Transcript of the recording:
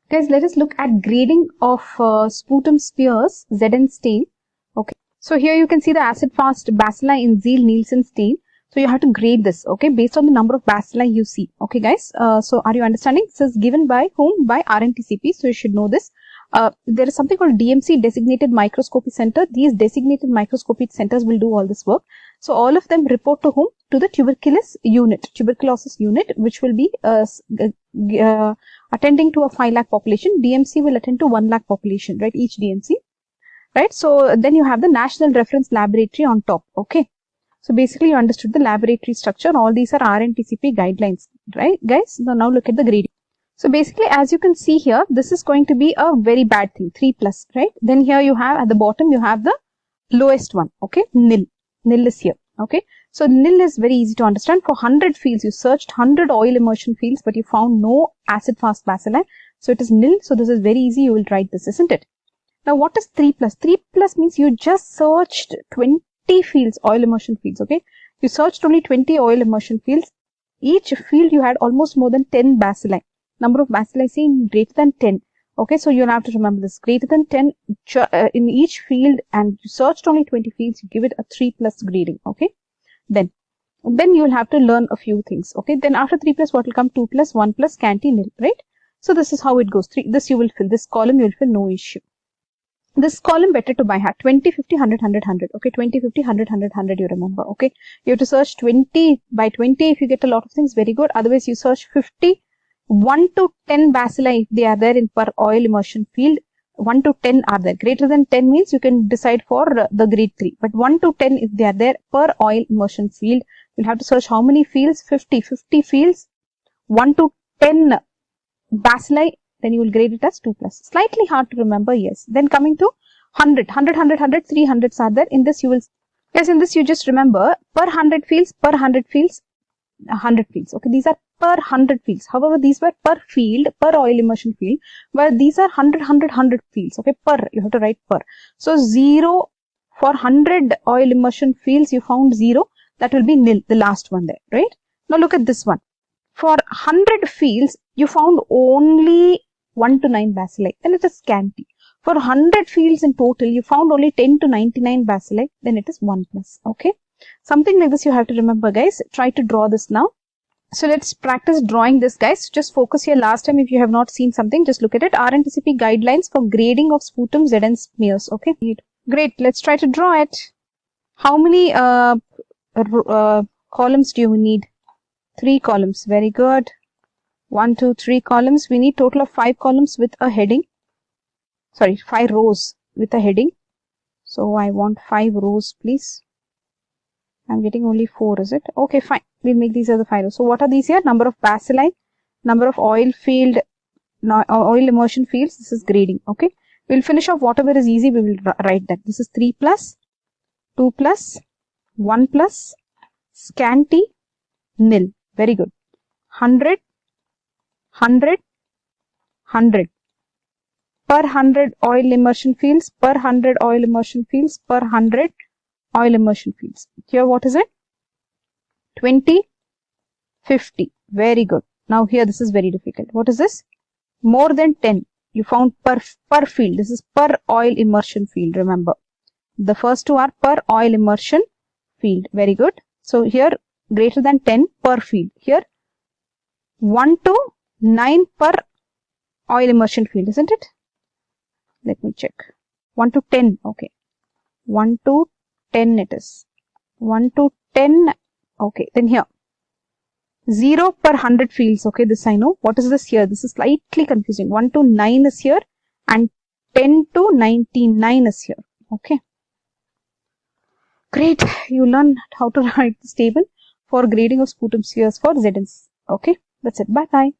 Guys, let us look at grading of sputum spheres, Zn stain. Okay, so here you can see the acid-fast bacilli in Zeal-Nielsen stain. So you have to grade this, okay, based on the number of bacilli you see. Okay, guys. So are you understanding? This is given by whom? By RNTCP. So you should know this. There is something called DMC, Designated Microscopy Center. These designated microscopy centers will do all this work. So all of them report to whom? To the tuberculosis unit, which will be attending to a 5 lakh population. DMC will attend to 1 lakh population, right? Each DMC, right? So then you have the National Reference Laboratory on top, okay? So basically you understood the laboratory structure. All these are RNTCP guidelines, right, guys? Now look at the grading. So basically, as you can see here, this is going to be a very bad thing, 3+, right? Then here you have at the bottom, you have the lowest one, okay? Nil. Nil is here, okay? So nil is very easy to understand. For 100 fields, you searched 100 oil immersion fields, but you found no acid-fast bacilli. So it is nil. So this is very easy. You will write this, isn't it? Now what is 3+? 3+ means you just searched 20 fields, oil immersion fields, okay? You searched only 20 oil immersion fields. Each field you had almost more than 10 bacilli. Number of bacilli seen greater than 10. Okay, so you'll have to remember this. Greater than 10 in each field, and you searched only 20 fields, you give it a 3+ grading. Okay, then you'll have to learn a few things. Okay, then after 3+, what will come? 2+, 1+, scanty, nil, right? So this is how it goes. This you will fill. This column you will fill, no issue. This column better to by heart. 20, 50, 100, 100, 100. Okay, 20, 50, 100, 100, 100. You remember. Okay, you have to search 20 by 20. If you get a lot of things, very good. Otherwise, you search 50. 1 to 10 bacilli if they are there in per oil immersion field. 1 to 10 are there. Greater than 10 means you can decide for the grade 3. But 1 to 10 if they are there per oil immersion field, you'll have to search how many fields? 50 fields. 1 to 10 bacilli, then you will grade it as 2+. Slightly hard to remember, yes. Then coming to 100, 300s are there. In this you will, yes, in this you just remember per 100 fields, 100 fields. Okay, these are per 100 fields. However, these were per field, per oil immersion field, where these are 100 fields. Okay, per, you have to write per. So 0 for 100 oil immersion fields, you found 0. That will be nil, the last one there, right? Now look at this one. For 100 fields, you found only 1 to 9 bacilli. Then it is scanty. For 100 fields in total, you found only 10 to 99 bacilli. Then it is 1+. Okay. Something like this you have to remember, guys. Try to draw this now. So let's practice drawing this, guys. Just focus here. Last time, if you have not seen something, just look at it. RNTCP guidelines for grading of sputum Zn smears. Okay, great. Let's try to draw it. How many columns do you need? 3 columns. Very good. 1, 2, 3 columns. We need total of 5 columns with a heading. Sorry, 5 rows with a heading. So I want 5 rows, please. I'm getting only 4, is it? Okay, fine. We'll make these as the 5 rows. So what are these here? Number of bacilli, number of oil field, oil immersion fields. This is grading. Okay. We'll finish off whatever is easy. We will write that. This is 3+, 2+, 1+, scanty, nil. Very good. 100, 100, 100. Per 100 oil immersion fields, per 100 oil immersion fields, per 100 oil immersion fields. Here what is it? 20, 50. Very good. Now here this is very difficult. What is this? More than 10. You found per field. This is per oil immersion field. Remember. The first two are per oil immersion field. Very good. So here greater than 10 per field. Here 1 to 9 per oil immersion field, isn't it? Let me check. 1 to 10. Okay. 1 to 10 it is. 1 to 10. Okay. Then here 0 per 100 fields. Okay. This I know. What is this here? This is slightly confusing. 1 to 9 is here and 10 to 99 is here. Okay. Great. You learn how to write this table for grading of sputum spheres for Zn. Okay. That's it. Bye bye.